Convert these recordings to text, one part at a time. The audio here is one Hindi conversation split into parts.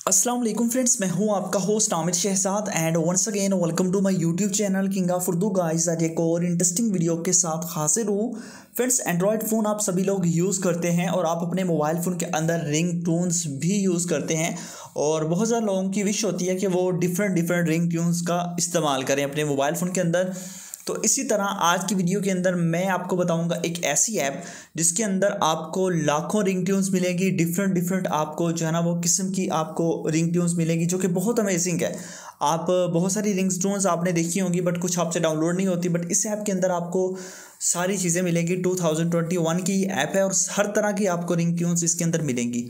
अस्सलाम वालेकुम फ्रेंड्स, मैं हूं आपका host Aamir Shahzad and once again welcome to my YouTube channel king of Urdu guys. आज एक और इंटरेस्टिंग वीडियो के साथ हाजिर हूं। फ्रेंड्स, एंड्रॉयड फ़ोन आप सभी लोग यूज़ करते हैं और आप अपने मोबाइल फ़ोन के अंदर रिंग टून्स भी यूज़ करते हैं और बहुत ज़्यादा लोगों की विश होती है कि वो डिफरेंट रिंग ट्यून्स का इस्तेमाल करें अपने मोबाइल फ़ोन के अंदर। तो इसी तरह आज की वीडियो के अंदर मैं आपको बताऊंगा एक ऐसी ऐप जिसके अंदर आपको लाखों रिंग ट्यून्स मिलेगी। डिफरेंट आपको जो है ना वो किस्म की आपको रिंग ट्यून्स मिलेगी जो कि बहुत अमेजिंग है। आप बहुत सारी रिंग ट्यून्स आपने देखी होंगी बट कुछ आपसे डाउनलोड नहीं होती, बट इस ऐप के अंदर आपको सारी चीज़ें मिलेंगी। 2021 की ऐप है और हर तरह की आपको रिंग ट्यून्स इसके अंदर मिलेंगी।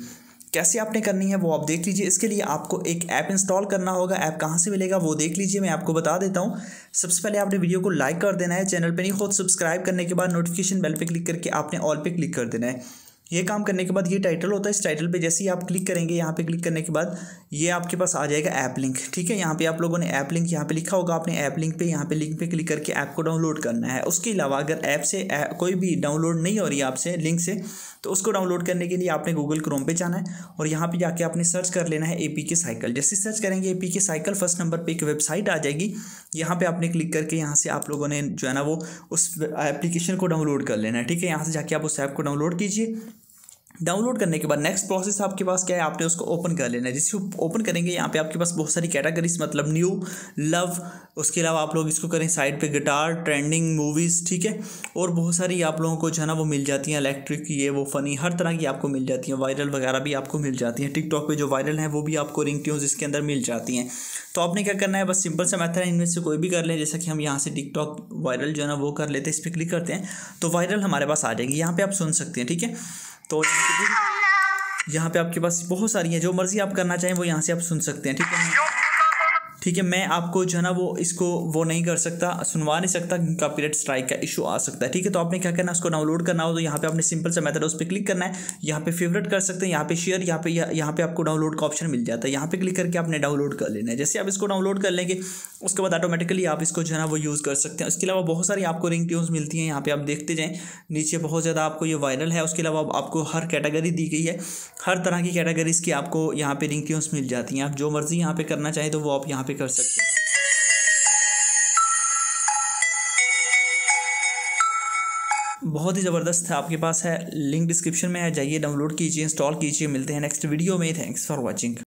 कैसे आपने करनी है वो आप देख लीजिए। इसके लिए आपको एक ऐप इंस्टॉल करना होगा। ऐप कहाँ से मिलेगा वो देख लीजिए, मैं आपको बता देता हूँ। सबसे पहले आपने वीडियो को लाइक कर देना है, चैनल पे नहीं खुद सब्सक्राइब करने के बाद नोटिफिकेशन बेल पे क्लिक करके आपने ऑल पे क्लिक कर देना है। ये काम करने के बाद ये टाइटल होता है, इस टाइटल पे जैसे ही आप क्लिक करेंगे, यहाँ पे क्लिक करने के बाद ये आपके पास आ जाएगा ऐप लिंक। ठीक है, यहाँ पे आप लोगों ने ऐप लिंक यहाँ पे लिखा होगा, आपने ऐप लिंक पे यहाँ पे लिंक पे क्लिक करके ऐप को डाउनलोड करना है। उसके अलावा अगर ऐप से कोई भी डाउनलोड नहीं हो रही है आपसे लिंक से, तो उसको डाउनलोड करने के लिए आपने गूगल क्रोम पे जाना है और यहाँ पे जाके आपने सर्च कर लेना है APK साइकिल। जैसे सर्च करेंगे APK साइकिल, फर्स्ट नंबर पे एक वेबसाइट आ जाएगी। यहाँ पे आपने क्लिक करके यहाँ से आप लोगों ने जो है ना वो उस एप्लीकेशन को डाउनलोड कर लेना है। ठीक है, यहाँ से जाके आप उस ऐप को डाउनलोड कीजिए। डाउनलोड करने के बाद नेक्स्ट प्रोसेस आपके पास क्या है, आपने उसको ओपन कर लेना है। जिसको ओपन करेंगे यहाँ पे आपके पास बहुत सारी कैटेगरीज मतलब न्यू, लव, उसके अलावा आप लोग इसको करें साइड पे गिटार, ट्रेंडिंग, मूवीज़, ठीक है, और बहुत सारी आप लोगों को जो है ना वो मिल जाती हैं। इलेक्ट्रिक, ये वो फनी, हर तरह की आपको मिल जाती हैं। वायरल वगैरह भी आपको मिल जाती हैं। टिकटॉक पे जो वायरल हैं वो भी आपको रिंग ट्यून्स इसके अंदर मिल जाती हैं। तो आपने क्या करना है, बस सिंपल सा मेथड है, इनमें से कोई भी कर लें। जैसा कि हम यहाँ से टिकटॉक वायरल जो है ना वो कर लेते हैं, इस पर क्लिक करते हैं तो वायरल हमारे पास आ जाएगी। यहाँ पे आप सुन सकते हैं। ठीक है, तो यहाँ पे आपके पास बहुत सारी हैं, जो मर्जी आप करना चाहें वो यहाँ से आप सुन सकते हैं। ठीक है, मैं आपको जो है ना वो इसको वो नहीं कर सकता, सुनवा नहीं सकता, कॉपीराइट स्ट्राइक का इशू आ सकता है। ठीक है, तो आपने क्या करना है, उसको डाउनलोड करना हो तो यहाँ पे आपने सिंपल सा मेथड है, उस पर क्लिक करना है। यहाँ पे फेवरेट कर सकते हैं, यहाँ पे शेयर, यहाँ पे आपको डाउनलोड का ऑप्शन मिल जाता है। यहाँ पे क्लिक करके आपने डाउनलोड कर लेना है। जैसे आप इसको डाउनलोड कर लेंगे उसके बाद ऑटोमेटिकली आप इसको जो है ना वो यूज़ कर सकते हैं। उसके अलावा बहुत सारी आपको रिंग ट्यून्स मिलती हैं। यहाँ पे आप देखते जाएँ, नीचे बहुत ज़्यादा आपको ये वायरल है। उसके अलावा आपको हर कैटेगरी दी गई है, हर तरह की कैटेगरीज की आपको यहाँ पे रिंग ट्यून्स मिल जाती हैं। आप जो मर्जी यहाँ पे करना चाहें तो वो आप यहाँ पे कर सकते हैं। बहुत ही ज़बरदस्त है, आपके पास है, लिंक डिस्क्रिप्शन में है, जाइए डाउनलोड कीजिए, इंस्टॉल कीजिए। मिलते हैं नेक्स्ट वीडियो में। Thanks for watching.